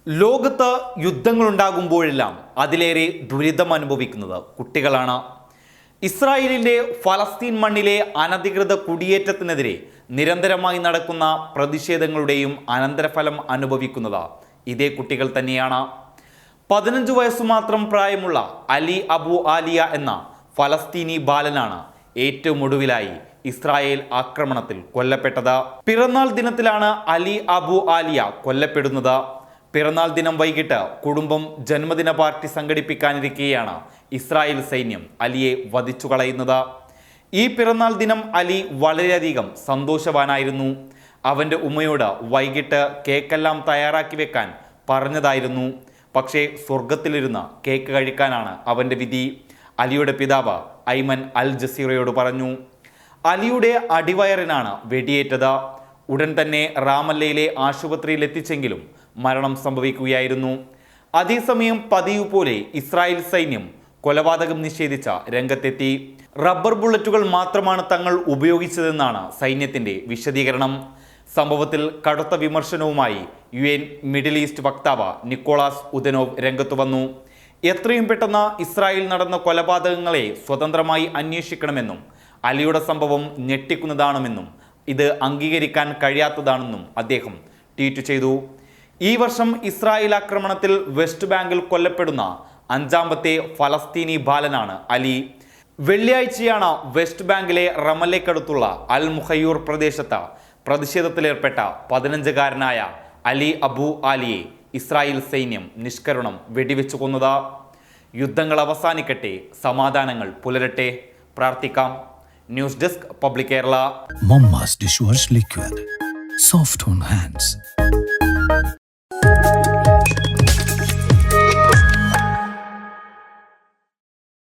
ലോകത്ത് യുദ്ധങ്ങളുണ്ടാകുമ്പോഴെല്ലാം അതിലേറെ ദുരിതം അനുഭവിക്കുന്നത് കുട്ടികളാണ്. ഇസ്രായേലിൻ്റെ ഫലസ്തീൻ മണ്ണിലെ അനധികൃത കുടിയേറ്റത്തിനെതിരെ നിരന്തരമായി നടക്കുന്ന പ്രതിഷേധങ്ങളുടെയും അനന്തരഫലം അനുഭവിക്കുന്നത് ഇതേ കുട്ടികൾ തന്നെയാണ്. 15 വയസ്സു മാത്രം പ്രായമുള്ള അലി അബു ആലിയ എന്ന ഫലസ്തീനി ബാലനാണ് ഏറ്റവും ഒടുവിലായി ഇസ്രായേൽ ആക്രമണത്തിൽ കൊല്ലപ്പെട്ടത്. പിറന്നാൾ ദിനത്തിലാണ് അലി അബു ആലിയ കൊല്ലപ്പെടുന്നത്. പിറന്നാൾ ദിനം വൈകിട്ട് കുടുംബം ജന്മദിന പാർട്ടി സംഘടിപ്പിക്കാനിരിക്കെയാണ് ഇസ്രായേൽ സൈന്യം അലിയെ വധിച്ചു കളയുന്നത്. ഈ പിറന്നാൾ ദിനം അലി വളരെയധികം സന്തോഷവാനായിരുന്നു. അവൻ്റെ ഉമ്മയോട് വൈകിട്ട് കേക്കെല്ലാം തയ്യാറാക്കി വെക്കാൻ പറഞ്ഞതായിരുന്നു. പക്ഷേ സ്വർഗത്തിലിരുന്ന് കേക്ക് കഴിക്കാനാണ് അവൻ്റെ വിധി. അലിയുടെ പിതാവ് ഐമൻ അൽ ജസീറയോട് പറഞ്ഞു. അലിയുടെ അടിവയറിനാണ് വെടിയേറ്റത്. ഉടൻ തന്നെ റാമല്ലയിലെ ആശുപത്രിയിൽ എത്തിച്ചെങ്കിലും മരണം സംഭവിക്കുകയായിരുന്നു. അതേസമയം പതിവ് പോലെ ഇസ്രായേൽ സൈന്യം കൊലപാതകം നിഷേധിച്ച രംഗത്തെത്തി. റബ്ബർ ബുള്ളറ്റുകൾ മാത്രമാണ് തങ്ങൾ ഉപയോഗിച്ചതെന്നാണ് സൈന്യത്തിൻ്റെ വിശദീകരണം. സംഭവത്തിൽ കടുത്ത വിമർശനവുമായി UN മിഡിൽ ഈസ്റ്റ് വക്താവ് നിക്കോളാസ് ഉദനോവ് രംഗത്തു വന്നു. എത്രയും പെട്ടെന്ന് ഇസ്രായേൽ നടന്ന കൊലപാതകങ്ങളെ സ്വതന്ത്രമായി അന്വേഷിക്കണമെന്നും അലിയുടെ സംഭവം ഞെട്ടിക്കുന്നതാണെന്നും ഇത് അംഗീകരിക്കാൻ കഴിയാത്തതാണെന്നും അദ്ദേഹം ട്വീറ്റ് ചെയ്തു. ഈ വർഷം ഇസ്രായേൽ ആക്രമണത്തിൽ വെസ്റ്റ് ബാങ്കിൽ കൊല്ലപ്പെടുന്ന 5ാമത്തെ ഫലസ്തീനി ബാലനാണ് അലി. വെള്ളിയാഴ്ചയാണ് വെസ്റ്റ് ബാങ്കിലെ റമല്ലയ്ക്കടുത്തുള്ള അൽ മുഖയ്യൂർ പ്രദേശത്ത് പ്രതിഷേധത്തിലേർപ്പെട്ട 15-കാരനായ അലി അബു ആലിയെ ഇസ്രായേൽ സൈന്യം നിഷ്കരുണം വെടിവെച്ചു കൊന്നത്. യുദ്ധങ്ങൾ അവസാനിക്കട്ടെ, സമാധാനങ്ങൾ പുലരട്ടെ, പ്രാർത്ഥിക്കാം. News desk public Kerala. Mama's dishwash liquid, soft on hands.